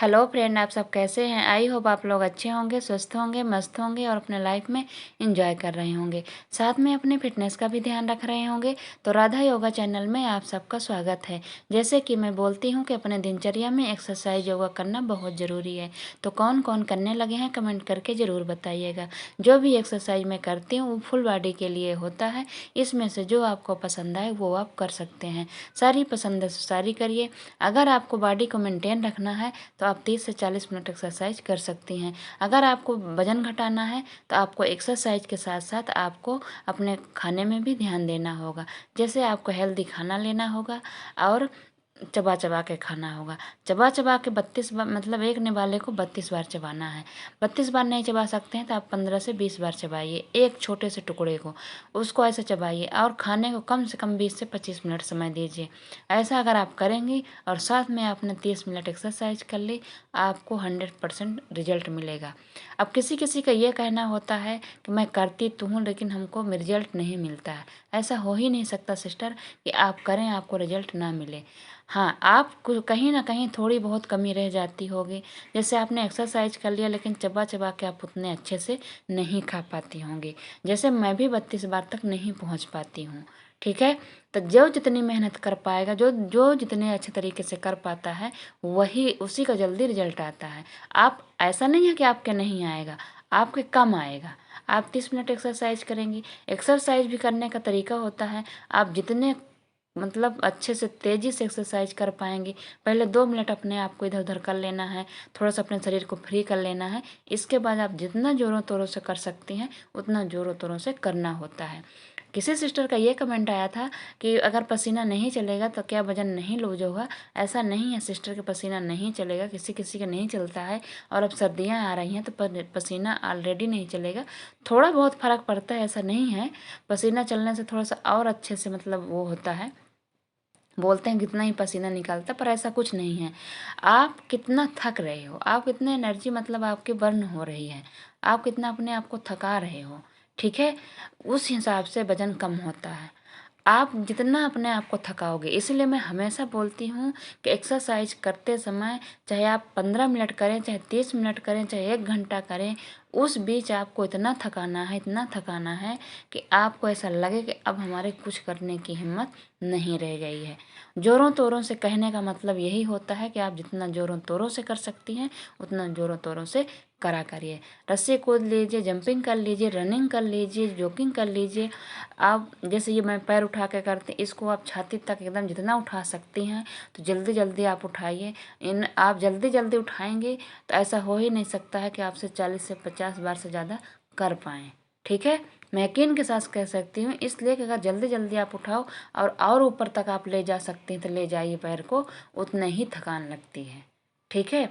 Hello friend, आप सब कैसे हैं। आई होप आप लोग अच्छे होंगे, स्वस्थ होंगे, मस्त होंगे और अपने लाइफ में एंजॉय कर रहे होंगे, साथ में अपने फिटनेस का भी ध्यान रख रहे होंगे। तो राधा योगा चैनल में आप सबका स्वागत है। जैसे कि मैं बोलती हूं कि अपने दिनचर्या में एक्सरसाइज योगा करना बहुत ज़रूरी है। तो कौन कौन करने लगे हैं कमेंट करके ज़रूर बताइएगा। जो भी एक्सरसाइज मैं करती हूँ वो फुल बॉडी के लिए होता है। इसमें से जो आपको पसंद आए वो आप कर सकते हैं। सारी पसंद सारी करिए। अगर आपको बॉडी को मेंटेन रखना है तो आप 30 से 40 मिनट एक्सरसाइज कर सकती हैं। अगर आपको वज़न घटाना है तो आपको एक्सरसाइज के साथ साथ आपको अपने खाने में भी ध्यान देना होगा। जैसे आपको हेल्दी खाना लेना होगा और चबा चबा के खाना होगा। चबा चबा के 32 बार, मतलब एक निवाले को 32 बार चबाना है। 32 बार नहीं चबा सकते हैं तो आप 15 से 20 बार चबाइए एक छोटे से टुकड़े को, उसको ऐसे चबाइए और खाने को कम से कम 20 से 25 मिनट समय दीजिए। ऐसा अगर आप करेंगी और साथ में आपने 30 मिनट एक्सरसाइज कर ली, आपको 100% रिजल्ट मिलेगा। अब किसी किसी का ये कहना होता है कि मैं करती तो हूँ लेकिन हमको रिजल्ट नहीं मिलता है। ऐसा हो ही नहीं सकता सिस्टर कि आप करें आपको रिजल्ट ना मिले। हाँ, आपको कहीं ना कहीं थोड़ी बहुत कमी रह जाती होगी। जैसे आपने एक्सरसाइज कर लिया लेकिन चबा चबा के आप उतने अच्छे से नहीं खा पाती होंगी। जैसे मैं भी 32 बार तक नहीं पहुँच पाती हूँ। ठीक है। तो जो जितनी मेहनत कर पाएगा, जो जो जितने अच्छे तरीके से कर पाता है, वही उसी का जल्दी रिजल्ट आता है। आप ऐसा नहीं है कि आपके नहीं आएगा, आपके कम आएगा। आप 30 मिनट एक्सरसाइज करेंगी। एक्सरसाइज भी करने का तरीका होता है। आप जितने मतलब अच्छे से तेज़ी से एक्सरसाइज कर पाएंगी, पहले 2 मिनट अपने आप को इधर उधर कर लेना है, थोड़ा सा अपने शरीर को फ्री कर लेना है। इसके बाद आप जितना ज़ोरों तोरों से कर सकती हैं उतना ज़ोरों तोरों से करना होता है। किसी सिस्टर का ये कमेंट आया था कि अगर पसीना नहीं चलेगा तो क्या वजन नहीं लूज होगा। ऐसा नहीं है सिस्टर कि पसीना नहीं चलेगा, किसी किसी का नहीं चलता है। और अब सर्दियाँ आ रही हैं तो पसीना ऑलरेडी नहीं चलेगा। थोड़ा बहुत फ़र्क पड़ता है, ऐसा नहीं है। पसीना चलने से थोड़ा सा और अच्छे से मतलब वो होता है, बोलते हैं कितना ही पसीना निकालता, पर ऐसा कुछ नहीं है। आप कितना थक रहे हो, आप कितने एनर्जी मतलब आपकी बर्न हो रही है, आप कितना अपने आप को थका रहे हो, ठीक है, उस हिसाब से वजन कम होता है। आप जितना अपने आप को थकाओगे, इसलिए मैं हमेशा बोलती हूँ कि एक्सरसाइज करते समय चाहे आप 15 मिनट करें, चाहे 30 मिनट करें, चाहे 1 घंटा करें, उस बीच आपको इतना थकाना है, इतना थकाना है कि आपको ऐसा लगे कि अब हमारे कुछ करने की हिम्मत नहीं रह गई है। ज़ोरों तोरों से कहने का मतलब यही होता है कि आप जितना ज़ोरों तोरों से कर सकती हैं उतना ज़ोरों तोरों से करा करिए। रस्सी कूद लीजिए, जंपिंग कर लीजिए, रनिंग कर लीजिए, जॉगिंग कर लीजिए। आप जैसे ये मैं पैर उठा के करती, इसको आप छाती तक एकदम जितना उठा सकती हैं तो जल्दी जल्दी आप उठाइए। इन आप जल्दी जल्दी उठाएंगे तो ऐसा हो ही नहीं सकता है कि आपसे 40 से 50 बार से ज़्यादा कर पाएँ। ठीक है। मैं यकीन के साथ कह सकती हूँ, इसलिए कि अगर जल्दी जल्दी आप उठाओ और ऊपर तक आप ले जा सकती हैं तो ले जाइए पैर को, उतने ही थकान लगती है। ठीक है।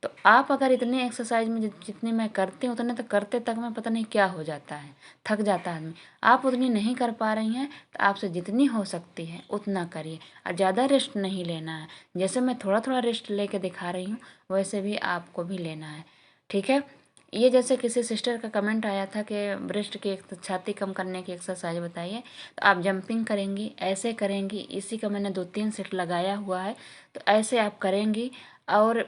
तो आप अगर इतनी एक्सरसाइज में जितनी मैं करती हूँ उतने तो करते तक में पता नहीं क्या हो जाता है, थक जाता है आदमी। आप उतनी नहीं कर पा रही हैं तो आपसे जितनी हो सकती है उतना करिए और ज़्यादा रेस्ट नहीं लेना है। जैसे मैं थोड़ा थोड़ा रेस्ट लेके दिखा रही हूँ वैसे भी आपको भी लेना है। ठीक है। ये जैसे किसी सिस्टर का कमेंट आया था कि ब्रेस्ट की छाती कम करने की एक्सरसाइज बताइए, तो आप जंपिंग करेंगी, ऐसे करेंगी, इसी का मैंने 2-3 सेट लगाया हुआ है, तो ऐसे आप करेंगी और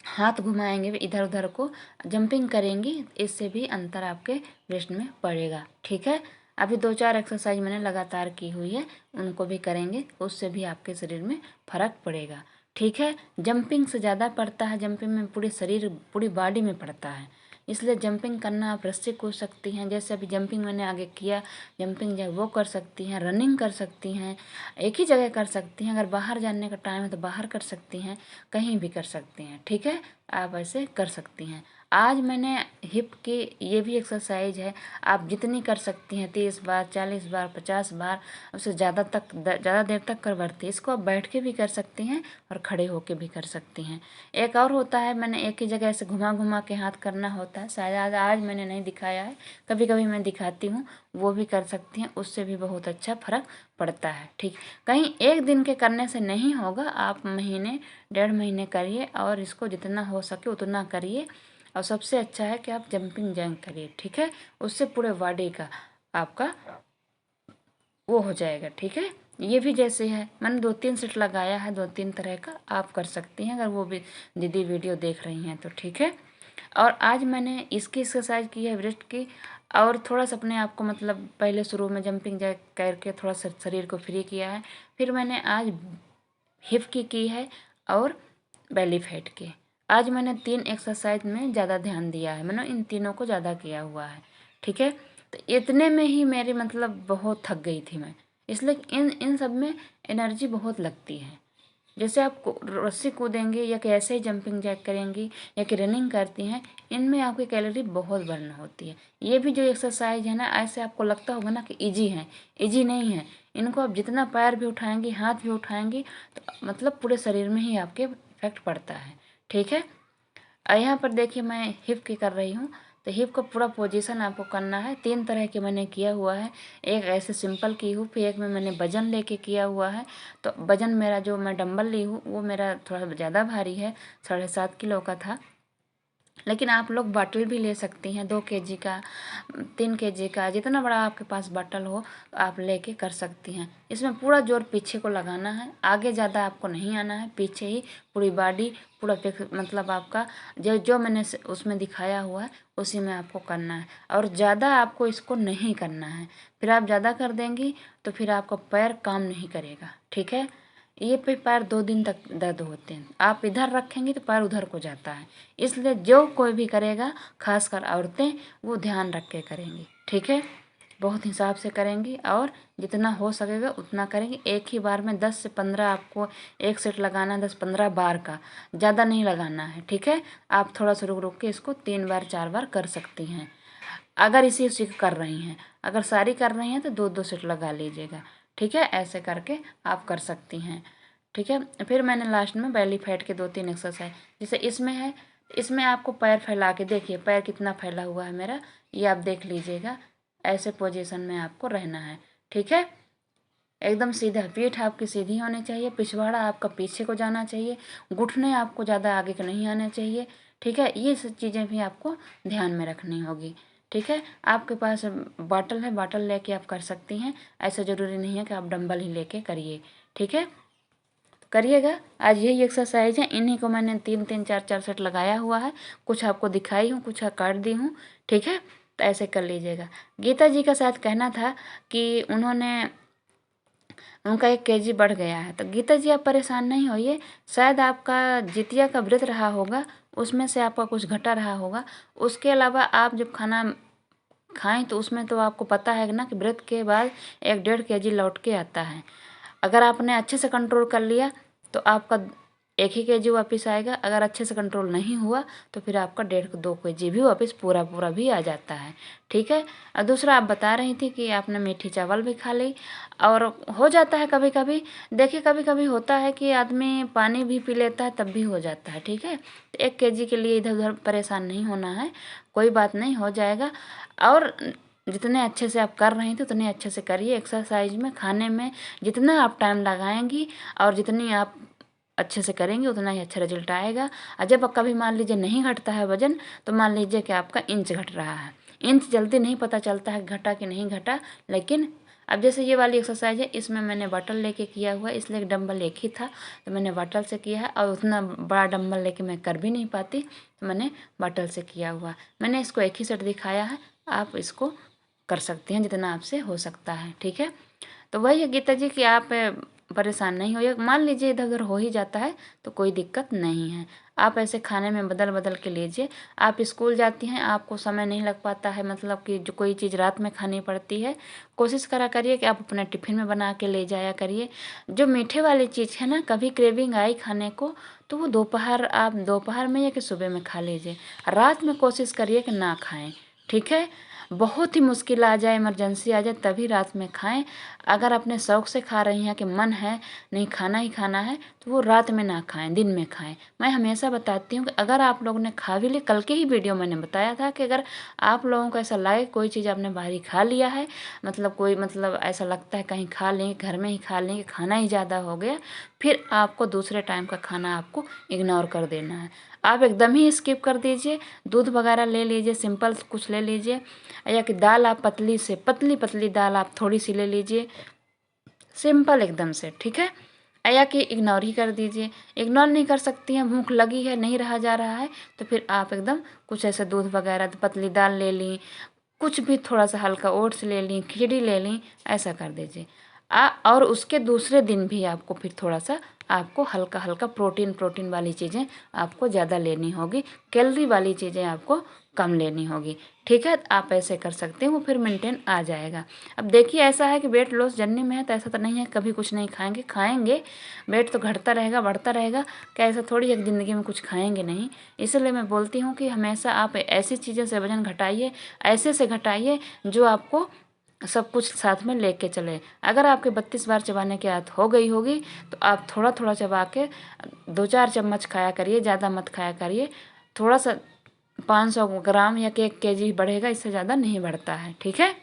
हाथ घुमाएंगे इधर उधर को, जंपिंग करेंगी, इससे भी अंतर आपके ब्रेस्ट में पड़ेगा। ठीक है। अभी 2-4 एक्सरसाइज मैंने लगातार की हुई है, उनको भी करेंगे, उससे भी आपके शरीर में फर्क पड़ेगा। ठीक है। जंपिंग से ज़्यादा पड़ता है, जंपिंग में पूरे शरीर पूरी बॉडी में पड़ता है, इसलिए जंपिंग करना आप रस्सी कूद सकती हैं, जैसे अभी जंपिंग मैंने आगे किया, जंपिंग जो वो कर सकती हैं, रनिंग कर सकती हैं, एक ही जगह कर सकती हैं। अगर बाहर जाने का टाइम है तो बाहर कर सकती हैं, कहीं भी कर सकती हैं। ठीक है। आप ऐसे कर सकती हैं। आज मैंने हिप की ये भी एक्सरसाइज है, आप जितनी कर सकती हैं, 30 बार, 40 बार, 50 बार, उससे ज़्यादा देर तक कर बढ़ती है। इसको आप बैठ के भी कर सकती हैं और खड़े होके भी कर सकती हैं। एक और होता है, मैंने एक ही जगह से घुमा घुमा के हाथ करना होता है, शायद आज मैंने नहीं दिखाया है, कभी कभी मैं दिखाती हूँ, वो भी कर सकती हैं, उससे भी बहुत अच्छा फर्क पड़ता है। ठीक। कहीं एक दिन के करने से नहीं होगा, आप महीने 1.5 महीने करिए और इसको जितना हो सके उतना करिए। और सबसे अच्छा है कि आप जंपिंग जैक करिए। ठीक है। उससे पूरे बॉडी का आपका वो हो जाएगा। ठीक है। ये भी जैसे है, मैंने 2-3 सेट लगाया है, 2-3 तरह का आप कर सकती हैं अगर वो भी दीदी वीडियो देख रही हैं तो, ठीक है। और आज मैंने इसकी एक्सरसाइज की है ब्रेस्ट की, और थोड़ा सा अपने आप को मतलब पहले शुरू में जंपिंग जैक करके थोड़ा सा शरीर को फ्री किया है। फिर मैंने आज हिप की है और बेली फैट की। आज मैंने 3 एक्सरसाइज में ज़्यादा ध्यान दिया है, मैंने इन तीनों को ज़्यादा किया हुआ है, ठीक है। तो इतने में ही मेरी मतलब बहुत थक गई थी मैं, इसलिए इन सब में एनर्जी बहुत लगती है। जैसे आप रस्सी कूदेंगे या कि ऐसे ही जंपिंग जैक करेंगी या कि रनिंग करती हैं, इनमें आपकी कैलोरी बहुत बर्न होती है। ये भी जो एक्सरसाइज है ना, ऐसे आपको लगता होगा ना कि इजी है, इजी नहीं है। इनको आप जितना पैर भी उठाएंगी, हाथ भी उठाएंगी, तो मतलब पूरे शरीर में ही आपके इफेक्ट पड़ता है, ठीक है। यहाँ पर देखिए मैं हिप की कर रही हूँ, तो हिप का पूरा पोजीशन आपको करना है। 3 तरह के मैंने किया हुआ है, एक ऐसे सिंपल की हूँ, फिर एक में मैंने वजन लेके किया हुआ है। तो वजन मेरा जो मैं डंबल ली हूँ वो मेरा थोड़ा ज़्यादा भारी है, 7.5 किलो का था। लेकिन आप लोग बॉटल भी ले सकती हैं, 2 केजी का, 3 केजी का, जितना बड़ा आपके पास बॉटल हो आप लेके कर सकती हैं। इसमें पूरा जोर पीछे को लगाना है, आगे ज़्यादा आपको नहीं आना है, पीछे ही पूरी बॉडी पूरा मतलब आपका जो जो मैंने उसमें दिखाया हुआ है उसी में आपको करना है। और ज़्यादा आपको इसको नहीं करना है, फिर आप ज़्यादा कर देंगी तो फिर आपका पैर काम नहीं करेगा, ठीक है। ये पे पैर 2 दिन तक दर्द होते हैं, आप इधर रखेंगे तो पैर उधर को जाता है। इसलिए जो कोई भी करेगा, खासकर औरतें, वो ध्यान रख के करेंगी, ठीक है। बहुत हिसाब से करेंगी और जितना हो सकेगा उतना करेंगे। एक ही बार में 10 से 15 आपको एक सेट लगाना है, 10-15 बार का, ज़्यादा नहीं लगाना है, ठीक है। आप थोड़ा सा रुक रुक के इसको 3 बार 4 बार कर सकती हैं अगर इसी उसी को कर रही हैं। अगर सारी कर रही हैं तो 2-2 सेट लगा लीजिएगा, ठीक है। ऐसे करके आप कर सकती हैं, ठीक है। फिर मैंने लास्ट में बेली फैट के 2-3 एक्सरसाइज जैसे इसमें है, इसमें आपको पैर फैला के देखिए, पैर कितना फैला हुआ है मेरा, ये आप देख लीजिएगा। ऐसे पोजीशन में आपको रहना है, ठीक है। एकदम सीधा, पीठ आपकी सीधी होनी चाहिए, पिछवाड़ा आपका पीछे को जाना चाहिए, घुटने आपको ज़्यादा आगे के नहीं आने चाहिए, ठीक है। ये सब चीज़ें भी आपको ध्यान में रखनी होगी, ठीक है। आपके पास बॉटल है, बॉटल लेके आप कर सकती हैं, ऐसा ज़रूरी नहीं है कि आप डंबल ही लेके करिए, ठीक है। करिएगा। आज यही एक्सरसाइज है, इन्हीं को मैंने 3-3 4-4 सेट लगाया हुआ है, कुछ आपको दिखाई हूँ, कुछ काट दी हूँ, ठीक है। तो ऐसे कर लीजिएगा। गीता जी का साथ कहना था कि उनका 1 केजी बढ़ गया है, तो गीता जी आप परेशान नहीं होइए। शायद आपका जितिया का व्रत रहा होगा, उसमें से आपका कुछ घटा रहा होगा। उसके अलावा आप जब खाना खाएं तो उसमें तो आपको पता है ना कि व्रत के बाद 1-1.5 केजी लौट के आता है। अगर आपने अच्छे से कंट्रोल कर लिया तो आपका 1 ही केजी वापस आएगा। अगर अच्छे से कंट्रोल नहीं हुआ तो फिर आपका 1.5-2 केजी भी वापस पूरा पूरा भी आ जाता है, ठीक है। और दूसरा आप बता रही थी कि आपने मीठी चावल भी खा ली, और हो जाता है कभी कभी। देखिए कभी कभी होता है कि आदमी पानी भी पी लेता है तब भी हो जाता है, ठीक है। तो 1 केजी के लिए इधर उधर परेशान नहीं होना है, कोई बात नहीं, हो जाएगा। और जितने अच्छे से आप कर रही थी उतने अच्छे से करिए। एक्सरसाइज में, खाने में जितना आप टाइम लगाएंगी और जितनी आप अच्छे से करेंगी उतना ही अच्छा रिजल्ट आएगा। और जब कभी मान लीजिए नहीं घटता है वजन, तो मान लीजिए कि आपका इंच घट रहा है। इंच जल्दी नहीं पता चलता है घटा कि नहीं घटा, लेकिन अब जैसे ये वाली एक्सरसाइज है, इसमें मैंने बॉटल लेके किया हुआ है, इसलिए डंबल एक ही था तो मैंने बॉटल से किया है। और उतना बड़ा डंबल लेके मैं कर भी नहीं पाती, तो मैंने बॉटल से किया हुआ। मैंने इसको एक ही सेट दिखाया है, आप इसको कर सकती हैं जितना आपसे हो सकता है, ठीक है। तो वही है गीता जी कि आप परेशान नहीं होइए। मान लीजिए इधर उधर हो ही जाता है तो कोई दिक्कत नहीं है, आप ऐसे खाने में बदल बदल के लीजिए। आप स्कूल जाती हैं, आपको समय नहीं लग पाता है, मतलब कि जो कोई चीज़ रात में खानी पड़ती है, कोशिश करा करिए कि आप अपने टिफ़िन में बना के ले जाया करिए। जो मीठे वाली चीज़ है ना, कभी क्रेविंग आई खाने को तो वो आप दोपहर में या कि सुबह में खा लीजिए। रात में कोशिश करिए कि ना खाएं, ठीक है। बहुत ही मुश्किल आ जाए, इमरजेंसी आ जाए तभी रात में खाएं। अगर अपने शौक़ से खा रही हैं कि मन है नहीं खाना ही खाना है, तो वो रात में ना खाएं, दिन में खाएं। मैं हमेशा बताती हूँ कि अगर आप लोगों ने खा भी ली, कल के ही वीडियो मैंने बताया था कि अगर आप लोगों को ऐसा लगे कोई चीज़ आपने बाहरी खा लिया है, मतलब ऐसा लगता है कहीं खा लें, घर में ही खा लें, खाना ही ज़्यादा हो गया, फिर आपको दूसरे टाइम का खाना आपको इग्नोर कर देना है। आप एकदम ही स्किप कर दीजिए, दूध वगैरह ले लीजिए, सिंपल कुछ ले लीजिए, या कि दाल आप पतली से पतली पतली दाल आप थोड़ी सी ले लीजिए, सिंपल एकदम से, ठीक है। या कि इग्नोर ही कर दीजिए। इग्नोर नहीं कर सकती हैं, भूख लगी है, नहीं रहा जा रहा है, तो फिर आप एकदम कुछ ऐसे दूध वगैरह, पतली दाल ले ली, कुछ भी थोड़ा सा हल्का ओट्स ले ली, खिचड़ी ले ली, ऐसा कर दीजिए। और उसके दूसरे दिन भी आपको फिर थोड़ा सा आपको हल्का हल्का प्रोटीन वाली चीज़ें आपको ज़्यादा लेनी होगी, कैलोरी वाली चीज़ें आपको कम लेनी होगी, ठीक है। आप ऐसे कर सकते हैं, वो फिर मेंटेन आ जाएगा। अब देखिए, ऐसा है कि वेट लॉस जर्नी में है तो ऐसा तो नहीं है कभी कुछ नहीं खाएंगे, वेट तो घटता रहेगा, बढ़ता रहेगा। क्या ऐसा थोड़ी है कि ज़िंदगी में कुछ खाएंगे नहीं। इसलिए मैं बोलती हूँ कि हमेशा आप ऐसी चीज़ों से वजन घटाइए, ऐसे से घटाइए जो आपको सब कुछ साथ में लेके चले। अगर आपके 32 बार चबाने की आदत हो गई होगी तो आप थोड़ा थोड़ा चबा के 2-4 चम्मच खाया करिए, ज़्यादा मत खाया करिए। थोड़ा सा 500 ग्राम या 1 केजी बढ़ेगा, इससे ज़्यादा नहीं बढ़ता है, ठीक है।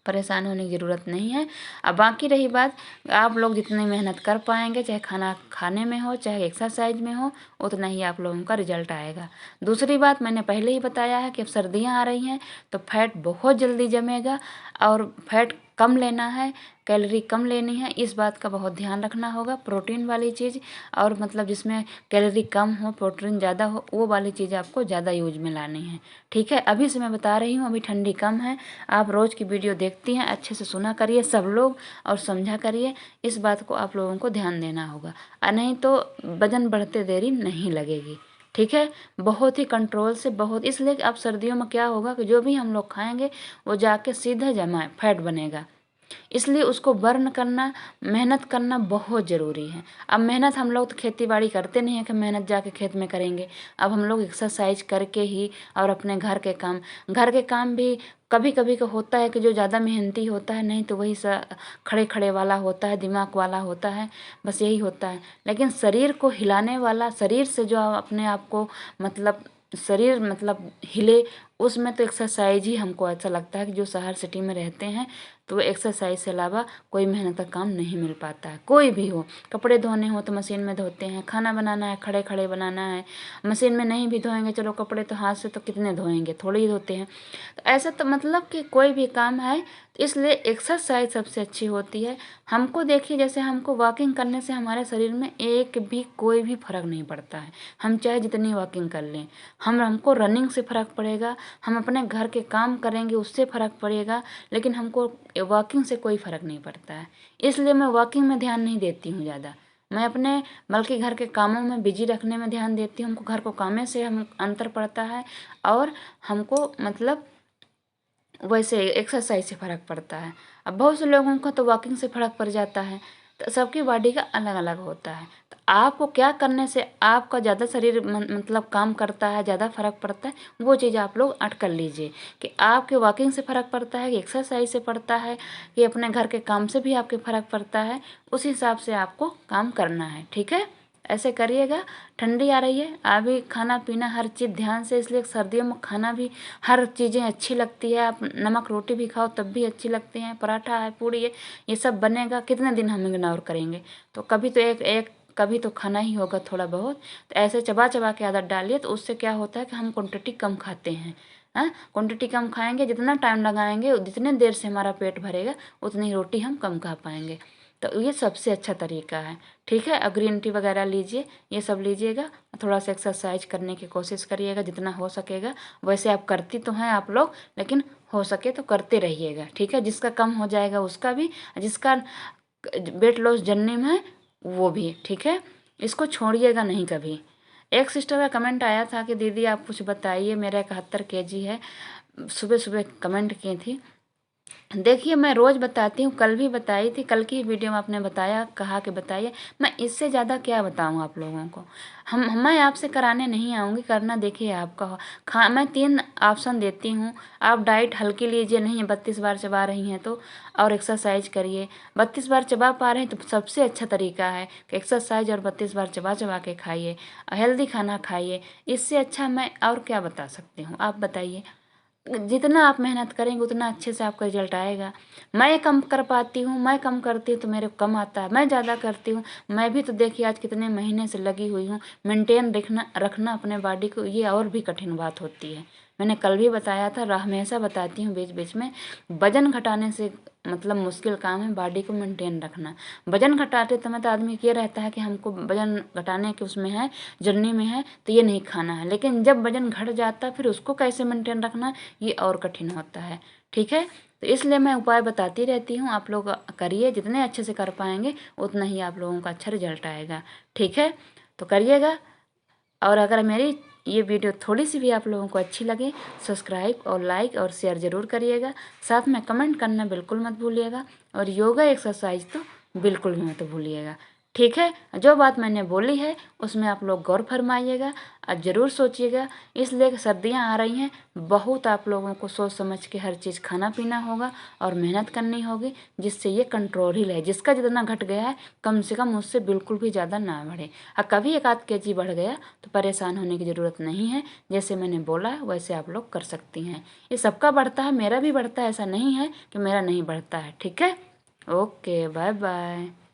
परेशान होने की ज़रूरत नहीं है। अब बाकी रही बात, आप लोग जितनी मेहनत कर पाएंगे, चाहे खाना खाने में हो चाहे एक्सरसाइज में हो, उतना ही आप लोगों का रिजल्ट आएगा। दूसरी बात, मैंने पहले ही बताया है कि अब सर्दियाँ आ रही हैं तो फैट बहुत जल्दी जमेगा, और फैट कम लेना है, कैलोरी कम लेनी है, इस बात का बहुत ध्यान रखना होगा। प्रोटीन वाली चीज़, और मतलब जिसमें कैलोरी कम हो, प्रोटीन ज़्यादा हो, वो वाली चीज़ आपको ज़्यादा यूज में लानी है, ठीक है। अभी से मैं बता रही हूँ, अभी ठंडी कम है, आप रोज़ की वीडियो देखती हैं, अच्छे से सुना करिए सब लोग और समझा करिए। इस बात को आप लोगों को ध्यान देना होगा, और नहीं तो वजन बढ़ते देरी नहीं लगेगी, ठीक है। बहुत ही कंट्रोल से, बहुत, इसलिए कि अब सर्दियों में क्या होगा कि जो भी हम लोग खाएंगे वो जाके सीधा जमा फैट बनेगा, इसलिए उसको बर्न करना, मेहनत करना बहुत ज़रूरी है। अब मेहनत हम लोग तो खेती बाड़ी करते नहीं है कि मेहनत जाके खेत में करेंगे। अब हम लोग एक्सरसाइज करके ही, और अपने घर के काम भी कभी कभी का होता है कि जो ज़्यादा मेहनती होता है, नहीं तो वही खड़े खड़े वाला होता है, दिमाग वाला होता है, बस यही होता है। लेकिन शरीर को हिलाने वाला, शरीर से जो अपने आप को मतलब शरीर मतलब हिले, उसमें तो एक्सरसाइज ही हमको ऐसा लगता है कि जो शहर सिटी में रहते हैं तो वो एक्सरसाइज से अलावा कोई मेहनत का काम नहीं मिल पाता है। कोई भी हो, कपड़े धोने हो तो मशीन में धोते हैं, खाना बनाना है खड़े खड़े बनाना है, मशीन में नहीं भी धोएंगे, चलो कपड़े तो हाथ से तो कितने धोएंगे, थोड़े ही धोते हैं। तो ऐसा तो मतलब कि कोई भी काम है तो इसलिए एक्सरसाइज सबसे अच्छी होती है। हमको देखिए, जैसे हमको वॉकिंग करने से हमारे शरीर में एक भी कोई भी फर्क नहीं पड़ता है, हम चाहे जितनी वॉकिंग कर लें। हमको रनिंग से फ़र्क पड़ेगा, हम अपने घर के काम करेंगे उससे फ़र्क पड़ेगा, लेकिन हमको वॉकिंग से कोई फ़र्क नहीं पड़ता है। इसलिए मैं वॉकिंग में ध्यान नहीं देती हूँ ज़्यादा, मैं अपने बल्कि घर के कामों में बिजी रखने में ध्यान देती हूँ। हमको घर को कामे से हम अंतर पड़ता है, और हमको मतलब वैसे एक्सरसाइज से फ़र्क पड़ता है। अब बहुत से लोगों को तो वॉकिंग से फ़र्क पड़ जाता है, तो सबकी बॉडी का अलग अलग होता है। तो आपको क्या करने से आपका ज़्यादा शरीर मतलब काम करता है, ज़्यादा फ़र्क पड़ता है, वो चीज़ आप लोग अट कर लीजिए कि आपके वॉकिंग से फ़र्क पड़ता है कि एक्सरसाइज से पड़ता है कि अपने घर के काम से भी आपके फ़र्क पड़ता है। उस हिसाब से आपको काम करना है, ठीक है। ऐसे करिएगा। ठंडी आ रही है, अभी खाना पीना हर चीज़ ध्यान से, इसलिए सर्दियों में खाना भी हर चीज़ें अच्छी लगती है। आप नमक रोटी भी खाओ तब भी अच्छी लगती हैं, पराठा है, पूड़ी है, ये सब बनेगा, कितने दिन हम इग्नोर करेंगे। तो कभी तो कभी तो खाना ही होगा थोड़ा बहुत। तो ऐसे चबा चबा के आदत डालिए, तो उससे क्या होता है कि हम क्वांटिटी कम खाते हैं। हाँ, क्वांटिटी कम खाएंगे, जितना टाइम लगाएंगे जितने देर से हमारा पेट भरेगा उतनी रोटी हम कम खा पाएंगे। तो ये सबसे अच्छा तरीका है, ठीक है। अब ग्रीन टी वगैरह लीजिए, ये सब लीजिएगा, थोड़ा सा एक्सरसाइज करने की कोशिश करिएगा जितना हो सकेगा। वैसे आप करती तो हैं आप लोग, लेकिन हो सके तो करते रहिएगा, ठीक है। जिसका कम हो जाएगा उसका भी, जिसका वेट लॉस जर्नी में है वो भी, ठीक है। इसको छोड़िएगा नहीं कभी। एक सिस्टर का कमेंट आया था कि दीदी आप कुछ बताइए, मेरा 71 केजी है, सुबह सुबह कमेंट की थी। देखिए, मैं रोज़ बताती हूँ, कल भी बताई थी, कल की वीडियो में आपने बताया, कहा कि बताइए, मैं इससे ज़्यादा क्या बताऊँ आप लोगों को। मैं आपसे कराने नहीं आऊँगी, करना देखिए आपका। मैं 3 ऑप्शन देती हूँ, आप डाइट हल्की लीजिए, नहीं 32 बार चबा रही हैं तो, और एक्सरसाइज करिए। 32 बार चबा पा रहे हैं तो सबसे अच्छा तरीका है कि एक्सरसाइज और 32 बार चबा चबा के खाइए, हेल्दी खाना खाइए। इससे अच्छा मैं और क्या बता सकती हूँ, आप बताइए। जितना आप मेहनत करेंगे उतना अच्छे से आपका रिजल्ट आएगा। मैं कम कर पाती हूँ, मैं कम करती हूँ तो मेरे को कम आता है, मैं ज़्यादा करती हूँ। मैं भी तो देखिए आज कितने महीने से लगी हुई हूँ। मेंटेन रखना अपने बॉडी को, ये और भी कठिन बात होती है। मैंने कल भी बताया था, हमेशा बताती हूँ बीच बीच में, वजन घटाने से मतलब मुश्किल काम है बॉडी को मेंटेन रखना। वज़न घटाते समय तो आदमी को ये रहता है कि हमको वज़न घटाने के उसमें है, जर्नी में है, तो ये नहीं खाना है। लेकिन जब वज़न घट जाता है फिर उसको कैसे मेंटेन रखना, ये और कठिन होता है। ठीक है, तो इसलिए मैं उपाय बताती रहती हूँ, आप लोग करिए, जितने अच्छे से कर पाएंगे उतना ही आप लोगों का अच्छा रिजल्ट आएगा। ठीक है, तो करिएगा। और अगर मेरी ये वीडियो थोड़ी सी भी आप लोगों को अच्छी लगे, सब्सक्राइब और लाइक और शेयर ज़रूर करिएगा। साथ में कमेंट करना बिल्कुल मत भूलिएगा, और योगा एक्सरसाइज तो बिल्कुल भी मत भूलिएगा। ठीक है, जो बात मैंने बोली है उसमें आप लोग गौर फरमाइएगा और ज़रूर सोचिएगा। इसलिए कि सर्दियाँ आ रही हैं, बहुत आप लोगों को सोच समझ के हर चीज़ खाना पीना होगा और मेहनत करनी होगी, जिससे ये कंट्रोल ही रहे। जिसका जितना घट गया है कम से कम उससे बिल्कुल भी ज़्यादा ना बढ़े। और कभी 1-8 kg बढ़ गया तो परेशान होने की ज़रूरत नहीं है। जैसे मैंने बोला है वैसे आप लोग कर सकती हैं। ये सबका बढ़ता है, मेरा भी बढ़ता है, ऐसा नहीं है कि मेरा नहीं बढ़ता है। ठीक है, ओके, बाय बाय।